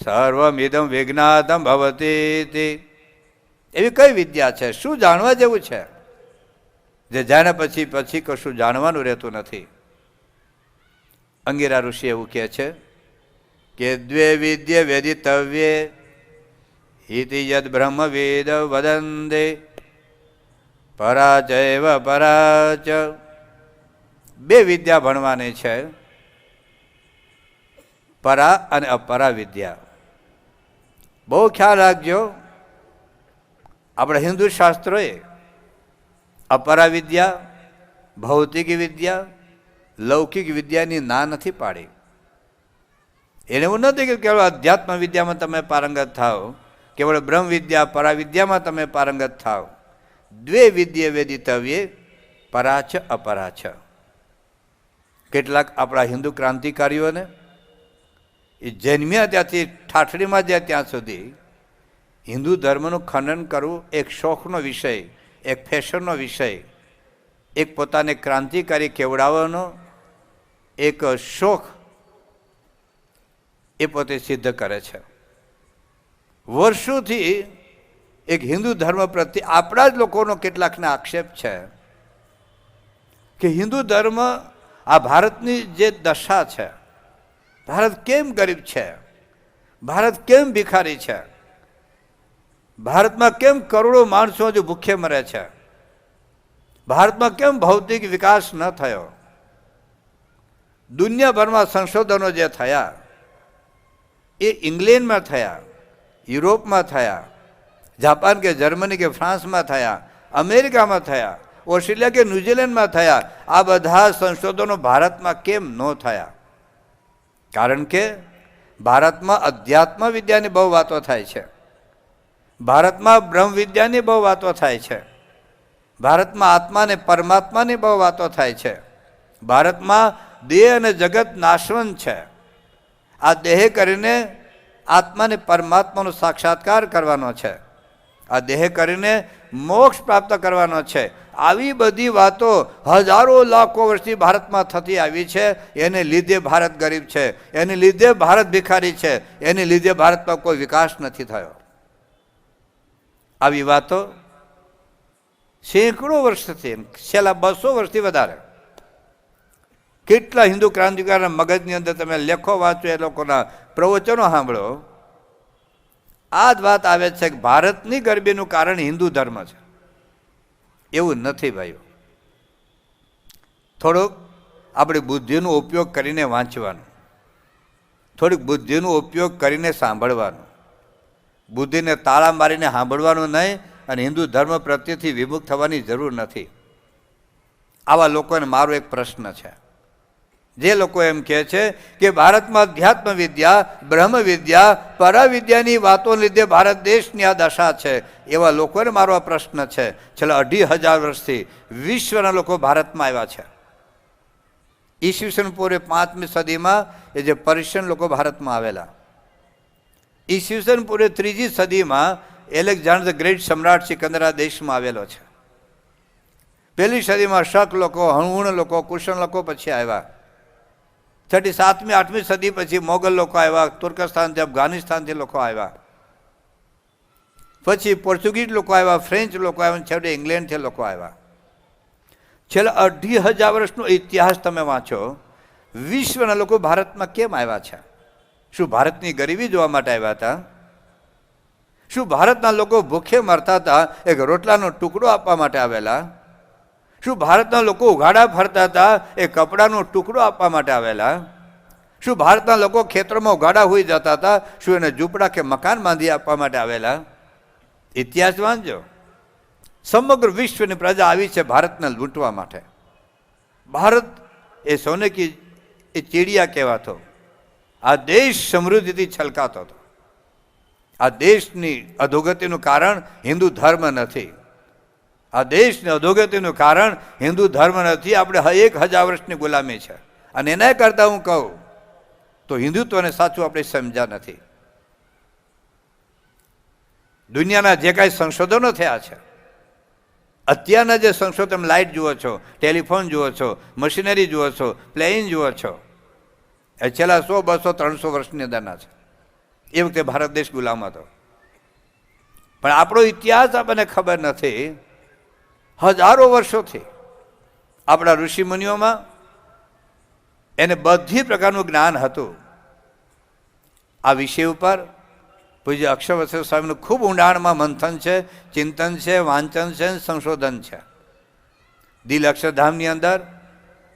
સર્વમિદમ વિજ્ઞાતમ ભવતી. એવી કઈ વિદ્યા છે, શું જાણવા જેવું છે જે જાણ્યા પછી કશું જાણવાનું રહેતું નથી? અંગીરા ઋષિ એવું કહે છે કે દ્વે વિદ્ય વેદિતવ્ય ઇતિ યદ બ્રહ્મવેદ વદંદે પરાચૈવ પરાચ. બે વિદ્યા ભણવાની છે, પરા અને અપરા વિદ્યા. બહુ ખ્યાલ રાખજો, આપણા હિન્દુ શાસ્ત્રોએ અપરા વિદ્યા, ભૌતિક વિદ્યા, લૌકિક વિદ્યાની ના નથી પાડી. એને એવું નથી કે કેવળ અધ્યાત્મ વિદ્યામાં તમે પારંગત થાઓ, કેવળ બ્રહ્મ વિદ્યા પરાવિદ્યામાં તમે પારંગત થાઓ. દ્વે વિદ્ય વેદિતવ્ય પરાચ અપરાચ. કેટલાક આપણા હિન્દુ ક્રાંતિકારીઓને એ જન્મ્યા ત્યાંથી ઠાઠડીમાં જાય ત્યાં સુધી હિન્દુ ધર્મનું ખનન કરવું એક શોખનો વિષય, એક ફેશનનો વિષય, એક પોતાને ક્રાંતિકારી કેવડાવવાનો એક શોખ એ પોતે સિદ્ધ કરે છે. વર્ષોથી એક હિન્દુ ધર્મ પ્રત્યે આપણા જ લોકોનો કેટલાકને આક્ષેપ છે કે હિન્દુ ધર્મ આ ભારતની જે દશા છે, ભારત કેમ ગરીબ છે, ભારત કેમ ભિખારી છે, ભારતમાં કેમ કરોડો માણસો જો ભૂખે મરે છે, ભારતમાં કેમ ભૌતિક વિકાસ ન થયો. દુનિયાભરમાં સંશોધનો જે થયા એ ઇંગ્લેન્ડમાં થયા, યુરોપમાં થયા, જાપાન કે જર્મની કે ફ્રાન્સમાં થયા, અમેરિકામાં થયા, ઓસ્ટ્રેલિયા કે ન્યૂઝીલેન્ડમાં થયા. આ બધા સંશોધનો ભારતમાં કેમ ન થયા? કારણ કે ભારતમાં અધ્યાત્મ વિદ્યાની બહુ વાતો થાય છે, ભારતમાં બ્રહ્મ વિદ્યાની બહુ વાતો થાય છે, ભારતમાં આત્મા અને પરમાત્માની બહુ વાતો થાય છે. ભારતમાં દેહ અને જગત નાશવંત છે. આ દેહ કરીને આત્માને પરમાત્માનો સાક્ષાત્કાર કરવાનો છે, આ દેહ કરીને મોક્ષ પ્રાપ્ત કરવાનો છે. આવી બધી વાતો હજારો લાખો વર્ષથી ભારતમાં થતી આવી છે. એને લીધે ભારત ગરીબ છે, એને લીધે ભારત ભિખારી છે, એને લીધે ભારતમાં કોઈ વિકાસ નથી થયો. આવી વાતો સેંકડો વર્ષથી, છેલ્લા 200 વર્ષથી વધારે કેટલા હિન્દુ ક્રાંતિકારીના મગજની અંદર તમે લેખો વાંચો, એ લોકોના પ્રવચનો સાંભળો, આ જ વાત આવે છે કે ભારતની ગરીબીનું કારણ હિન્દુ ધર્મ છે. એવું નથી ભાઈઓ. થોડોક આપણી બુદ્ધિનો ઉપયોગ કરીને વાંચવાનું, થોડીક બુદ્ધિનો ઉપયોગ કરીને સાંભળવાનું, બુદ્ધિને તાળા મારીને સાંભળવાનું નહીં, અને હિન્દુ ધર્મ પ્રત્યેથી વિમુખ થવાની જરૂર નથી. આવા લોકોને મારો એક પ્રશ્ન છે, જે લોકો એમ કહે છે કે ભારતમાં અધ્યાત્મ વિદ્યા, બ્રહ્મ વિદ્યા, પરાવિદ્યાની વાતોને લીધે ભારત દેશની આ દશા છે, એવા લોકોને મારો આ પ્રશ્ન છે. છેલ્લા 2500 વર્ષથી વિશ્વના લોકો ભારતમાં આવ્યા છે. ઈસવીસન પૂર્વે 5મી સદીમાં એ જે પર્શિયન લોકો ભારતમાં આવેલા, ઈસવીસન પૂર્વે 3જી સદીમાં એલેક્ઝાન્ડર ધ ગ્રેટ સમ્રાટ સિકંદર આ દેશમાં આવેલો છે. 1લી સદીમાં શક લોકો, હણહુણ લોકો, કુષણ લોકો પછી આવ્યા. 7મી 8મી સદી પછી મોગલ લોકો આવ્યા, તુર્કસ્તાનથી, અફઘાનિસ્તાનથી લોકો આવ્યા, પછી પોર્ચુગીઝ લોકો આવ્યા, ફ્રેન્ચ લોકો આવ્યા, છેવટે ઇંગ્લેન્ડથી લોકો આવ્યા. છેલ્લા 2500 વર્ષનો ઇતિહાસ તમે વાંચો, વિશ્વના લોકો ભારતમાં કેમ આવ્યા છે? શું ભારતની ગરીબી જોવા માટે આવ્યા હતા? શું ભારતના લોકો ભૂખે મરતા હતા, એક રોટલાનો ટુકડો આપવા માટે આવેલા? શું ભારતના લોકો ઉઘાડા ફરતા હતા, એ કપડાનો ટુકડો આપવા માટે આવેલા? શું ભારતના લોકો ખેતરમાં ઉઘાડા હોઈ જતા હતા, શું એને ઝૂંપડા કે મકાન બાંધી આપવા માટે આવેલા? ઇતિહાસ વાંચજો. સમગ્ર વિશ્વની પ્રજા આવી છે ભારતને લૂંટવા માટે. ભારત એ સોને કી એ ચીડિયા કહેવાતો. આ દેશ સમૃદ્ધિથી છલકાતો હતો. આ દેશની અધોગતિનું કારણ હિન્દુ ધર્મ નથી. આ દેશની અધોગતિનું કારણ હિન્દુ ધર્મ નથી. આપણે 1000 વર્ષની ગુલામી છે. અને એના કરતાં હું કહું તો હિન્દુત્વને સાચું આપણે સમજ્યા નથી. દુનિયાના જે કાંઈ સંશોધનો થયા છે, અત્યારના જે સંશોધન, લાઇટ જુઓ છો, ટેલિફોન જુઓ છો, મશીનરી જુઓ છો, પ્લેન જુઓ છો, એ છેલ્લા 100, 200, 300 વર્ષની અંદરના છે. એ વખતે ભારત દેશ ગુલામ હતો. પણ આપણો ઇતિહાસ આપણને ખબર નથી. હજારો વર્ષોથી આપણા ઋષિમુનિઓમાં એને બધી પ્રકારનું જ્ઞાન હતું. આ વિષય ઉપર પૂજ્ય અક્ષરવત્સ સ્વામીનું ખૂબ ઊંડાણમાં મંથન છે, ચિંતન છે, વાંચન છે, સંશોધન છે. દિલ અક્ષરધામની અંદર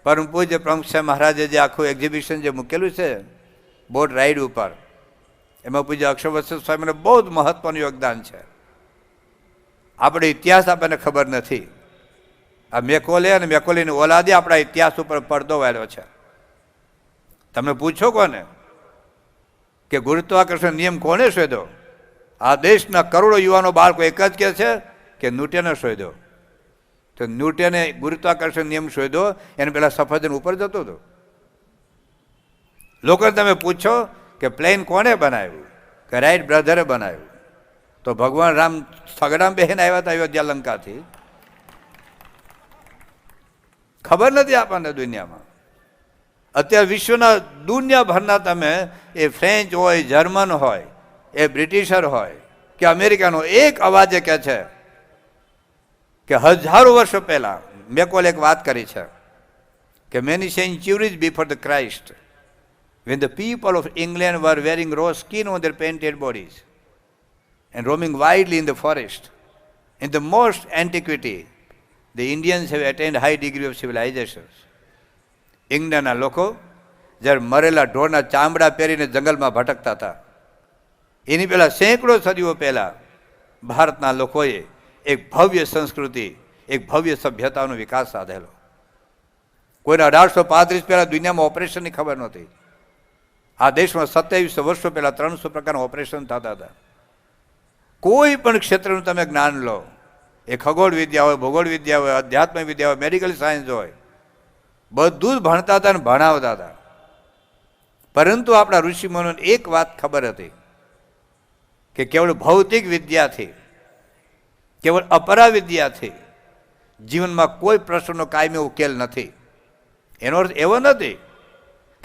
પરમ પૂજ્ય પ્રમુખ સાહેબ મહારાજે જે આખું એક્ઝિબિશન જે મૂકેલું છે બોટ રાઈડ ઉપર, એમાં પૂજ્ય અક્ષરવત્સ સ્વામીને બહુ જ મહત્વનું યોગદાન છે. આપણે ઇતિહાસ આપણને ખબર નથી. આ મેકોલે અને મેકોલીની ઓલાદે આપણા ઇતિહાસ ઉપર પડદો વાળ્યો છે. તમે પૂછો કોને કે ગુરુત્વાકર્ષણ નિયમ કોને શોધ્યો? આ દેશના કરોડો યુવાનો બાળકો એક જ કહે છે કે ન્યૂટને શોધ્યો. તો ન્યૂટને ગુરુત્વાકર્ષણ નિયમ શોધ્યો એને પહેલાં સફરજન ઉપર જતો હતો. લોકોને તમે પૂછો કે પ્લેન કોને બનાવ્યું, કે રાઈટ બ્રધરે બનાવ્યું. તો ભગવાન રામ સગડામાં બેહીને આવ્યા હતા અયોધ્યા લંકાથી. ખબર નથી આપણને દુનિયામાં. અત્યારે વિશ્વના દુનિયાભરના તમે એ ફ્રેન્ચ હોય, જર્મન હોય, એ બ્રિટિશર હોય કે અમેરિકાનો, એક અવાજે કહે છે કે હજારો વર્ષો પહેલાં મેકોલે એક વાત કરી છે કે many sanctuaries before the Christ, when the people of England were wearing raw skin on their painted bodies and roaming widely in the forest, in the most antiquity, the Indians have attained high degree of civilization. ઇંગ્લેન્ડના લોકો જ્યારે મરેલા ઢોરના ચામડા પહેરીને જંગલમાં ભટકતા હતા, એની પહેલાં સેંકડો સદીઓ પહેલાં ભારતના લોકોએ એક ભવ્ય સંસ્કૃતિ, એક ભવ્ય સભ્યતાનો વિકાસ સાધેલો. કોઈને 1835 પહેલાં દુનિયામાં ઓપરેશનની ખબર નહોતી. આ દેશમાં 2700 વર્ષો પહેલાં 300 પ્રકારના ઓપરેશન થતા હતા. કોઈ પણ ક્ષેત્રનું તમે જ્ઞાન લો, એ ખગોળ વિદ્યા હોય, ભૂગોળ વિદ્યા હોય, અધ્યાત્મ વિદ્યા હોય, મેડિકલ સાયન્સ હોય, બધું જ ભણતા હતા અને ભણાવતા હતા. પરંતુ આપણા ઋષિમુનિઓને એક વાત ખબર હતી કે કેવળ ભૌતિક વિદ્યાથી, કેવળ અપરા વિદ્યાથી જીવનમાં કોઈ પ્રશ્નનો કાયમી ઉકેલ નથી. એનો અર્થ એવો નથી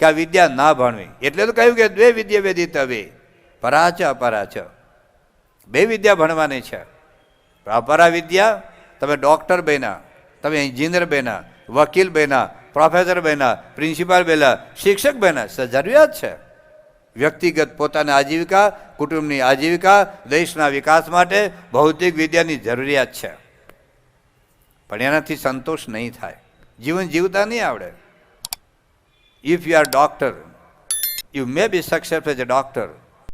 કે આ વિદ્યા ના ભણવી. એટલે તો કહ્યું કે દ્વે વિદ્યા વેદિતવ્ય, પરા ચ અપરા ચ. બે વિદ્યા ભણવાની છે. અપરા વિદ્યા, તમે ડૉક્ટર બન્યા, તમે એન્જિનિયર બન્યા, વકીલ બન્યા, પ્રોફેસર બન્યા, પ્રિન્સિપાલ બન્યા, શિક્ષક બન્યા, જરૂરિયાત છે. વ્યક્તિગત પોતાની આજીવિકા, કુટુંબની આજીવિકા, દેશના વિકાસ માટે ભૌતિક વિદ્યાની જરૂરિયાત છે. પણ એનાથી સંતોષ નહીં થાય, જીવન જીવતા નહીં આવડે. If you are doctor, you may B successful as a doctor,